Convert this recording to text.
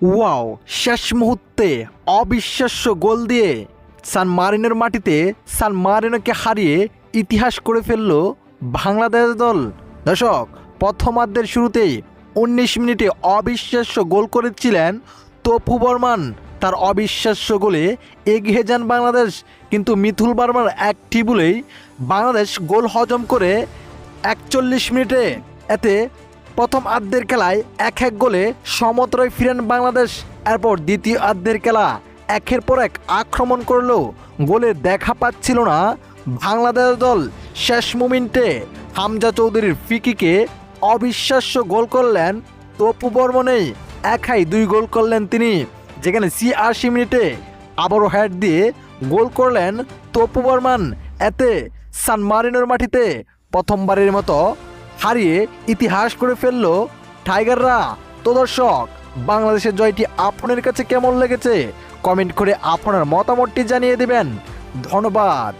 Wow, শেষ মুহূর্তে অবিশ্বাস্য গোল দিয়ে সান মারিনোর মাটিতে সান মারিনোকে হারিয়ে ইতিহাস করে ফেলল বাংলাদেশ দল। দর্শক, প্রথমার্ধের শুরুতেই 19 মিনিটে অবিশ্বাস্য গোল করেছিলেন তপু বর্মন। তার অবিশ্বাস্য গোলে এগিয়ে যান বাংলাদেশ, কিন্তু মিথুল বর্মার একটি বলেই বাংলাদেশ গোল হজম করে 41 মিনিটে। এতে প্রথম আর্ধের খেলায় 1-1 গোলে সমতায় ফিরেন বাংলাদেশ। এরপর দ্বিতীয় আর্ধের খেলা একের পর এক আক্রমণ করলেও গোলের দেখা পাচ্ছিল না বাংলাদেশ দল। শেষ মোমেন্টে হামজা চৌধুরীর ফ্রিকিকে অবিশ্বাস্য গোল করলেন তপু বর্মনেই। একাই 2 গোল করলেন তিনি, যেখানে 86 মিনিটে আবারও হেড দিয়ে গোল করলেন তপু বর্মন। এতে সান মারিনোর মাটিতে প্রথমবারের মতো হারিয়ে ইতিহাস করে ফেললো টাইগাররা। তো দর্শক, বাংলাদেশের জয়টি আপনার কাছে কেমন লেগেছে কমেন্ট করে আপনার মতামতটি জানিয়ে দিবেন। ধন্যবাদ।